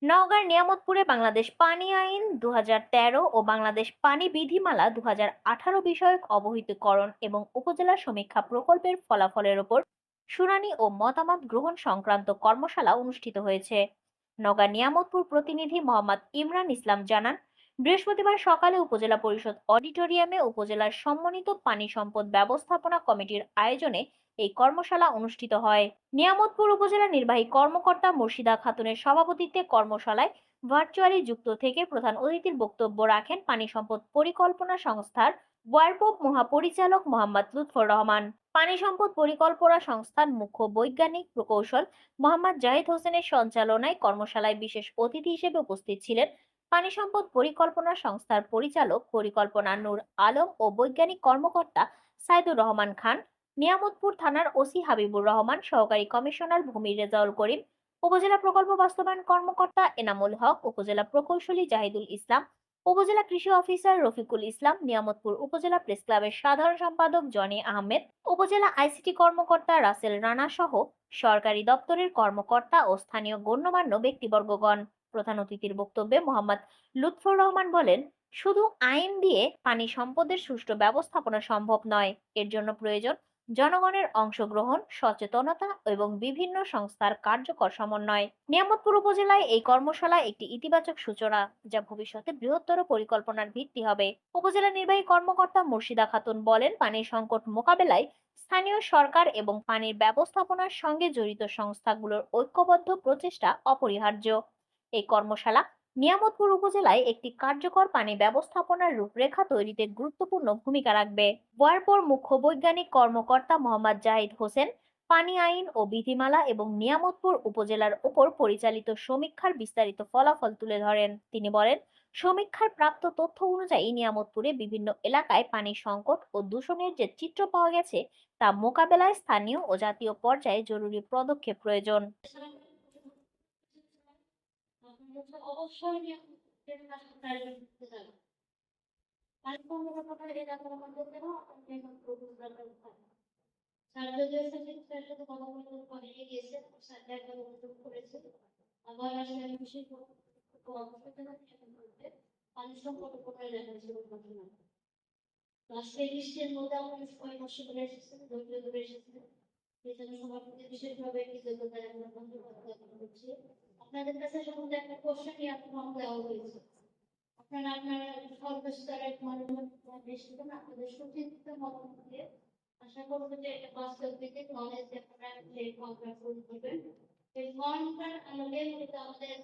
নওগাঁর নিয়ামতপুরে বাংলাদেশ পানি আইন ২০১৩ ও বাংলাদেশ পানি বিধিমালা ২০১৮ বিষয়ক অবহিতকরণ এবং উপজেলা সমীক্ষা প্রকল্পের ফলাফলের ওপর শুনানি ও মতামত গ্রহণ সংক্রান্ত কর্মশালা অনুষ্ঠিত হয়েছে। নওগাঁ নিয়ামতপুর প্রতিনিধি মোহাম্মদ ইমরান ইসলাম জানান, বৃহস্পতিবার সকালে উপজেলা পরিষদ অডিটোরিয়ামে উপজেলার সমন্বিত পানি সম্পদ ব্যবস্থাপনা কমিটির আয়োজনে এই কর্মশালা অনুষ্ঠিত হয়। নিয়ামতপুর উপজেলা নির্বাহী কর্মকর্তা মুর্শিদা খাতুনের সভাপতিত্বে কর্মশালায় ভার্চুয়ালি যুক্ত থেকে প্রধান অতিথির বক্তব্য রাখেন পানি সম্পদ পরিকল্পনা সংস্থার ওয়ারপোপ মহাপরিচালক মোহাম্মদ লুৎফর রহমান। পানি সম্পদ পরিকল্পনা সংস্থার মুখ্য বৈজ্ঞানিক প্রকৌশল মোহাম্মদ জাহিদ হোসেনের সঞ্চালনায় কর্মশালায় বিশেষ অতিথি হিসেবে উপস্থিত ছিলেন পানি সম্পদ পরিকল্পনা সংস্থার পরিচালক পরিকল্পনা নূর আলম ও বৈজ্ঞানিক কর্মকর্তা সাইদুর রহমান খান, নিয়ামতপুর থানার ওসি হাবিবুর রহমান, সহকারী কমিশনার ভূমি রেজাউল করিম, উপজেলা প্রকল্প বাস্তবায়ন কর্মকর্তা এনামুল হক, উপজেলা প্রকৌশলী জাহিদুল ইসলাম, উপজেলা কৃষি অফিসার রফিকুল ইসলাম, নিয়ামতপুর উপজেলা প্রেস ক্লাবের সাধারণ সম্পাদক জনি আহমেদ, উপজেলা আইসিটি কর্মকর্তা রাসেল রানা সহ সরকারি দপ্তরের কর্মকর্তা ও স্থানীয় গণ্যমান্য ব্যক্তিবর্গগণ। প্রধান অতিথির বক্তব্যে মোহাম্মদ লুৎফর রহমান বলেন, শুধু আইন দিয়ে পানি সম্পদের সুষ্ঠু ব্যবস্থাপনা সম্ভব নয়, এর জন্য প্রয়োজন জনগণের অংশগ্রহণ, সচেতনতা এবং বিভিন্ন সংস্থার কার্যকর সমন্বয়। নিয়ামতপুর উপজেলায় এই কর্মশালা একটি ইতিবাচক সূচনা, যা ভবিষ্যতে বৃহত্তর পরিকল্পনার ভিত্তি হবে। উপজেলা নির্বাহী কর্মকর্তা মুর্শিদা খাতুন বলেন, পানির সংকট মোকাবেলায় স্থানীয় সরকার এবং পানির ব্যবস্থাপনার সঙ্গে জড়িত সংস্থাগুলোর ঐক্যবদ্ধ প্রচেষ্টা অপরিহার্য। এই কর্মশালা নিয়ামতপুর উপজেলায় একটি কার্যকর পানি ব্যবস্থাপনার রূপরেখা তৈরিতে গুরুত্বপূর্ণ ভূমিকা রাখবে। ওয়ারপোর মুখ্য বৈজ্ঞানিক কর্মকর্তা মোহাম্মদ জাহিদ হোসেন পানি আইন ও বিধিমালা এবং নিয়ামতপুর উপজেলার ওপর পরিচালিত সমীক্ষার বিস্তারিত ফলাফল তুলে ধরেন। তিনি বলেন, সমীক্ষার প্রাপ্ত তথ্য অনুযায়ী নিয়ামতপুরে বিভিন্ন এলাকায় পানি সংকট ও দূষণের যে চিত্র পাওয়া গেছে তা মোকাবেলায় স্থানীয় ও জাতীয় পর্যায়ে জরুরি পদক্ষেপ প্রয়োজন। অবশ্যই স্যারদের সাথে স্যারের সাথে কথা বলতে পরে গিয়েছেন, স্যার দেখা যোগাযোগ করেছে। আবার আসলে আমি বিশেষ পানি সংকট কোথায় দেখা যাচ্ছে ঘটনা। আজকে বৃষ্টির মধ্যে আমাদের সবাই কষ্ট করে এসেছেন, ধৈর্য ধরে এসেছেন। সেজন্য সভাপতি বিশেষভাবে কৃতজ্ঞতা জ্ঞাপন করছি। আপনাদের কাছে সম্বন্ধে একটা কোশ্চেনই আপনার দেওয়া হয়েছে। আপনারা আপনার সর্বস্তরের মনোনয়ন এসেছেন, আপনাদের সুচিন্তিত মতামত দিয়ে আশা করব যে এটা বাস্তব দিকে নলেজ আপনারা যে ফর্মটা পূরণ করবেন, এই ফর্মটার আলোকে আমাদের